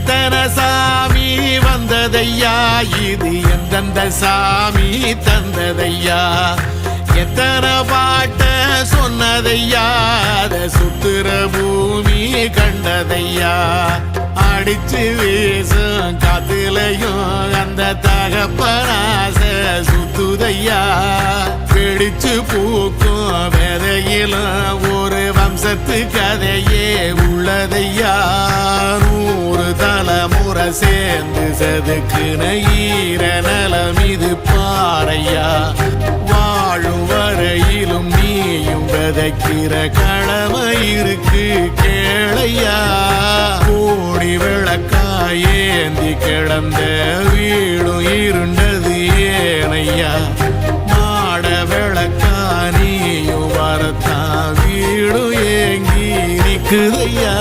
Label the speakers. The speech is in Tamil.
Speaker 1: எத்தனை சாமி வந்ததையா, இது எந்தெந்த சாமி தந்ததையா, எத்தனை பாட்ட சொன்னதையா, அத சுத்துற பூமி கண்டதையா, அடிச்சு வீசும் காத்துலையும் அந்த தகப்பனாச சுத்துதையா, பிடிச்சு பூக்கும் விதையிலும் ஒரு வம்சத்து கதையே உள்ளதையா, 100 தலைமுறை சேர்ந்து செதுக்குன ஈர நலம் இது பாறையா, வாழும் வரையிலும் நீயும் விதைக்கிற கடமை இருக்கு கேளையா, கோடி விளக்காயேந்தி கிடந்த வீடும் இருண்டது ஏனையா, மாட விளக்கா நீயும் வரத்தான் வீடும் ஏங்கி நிக்குதையா.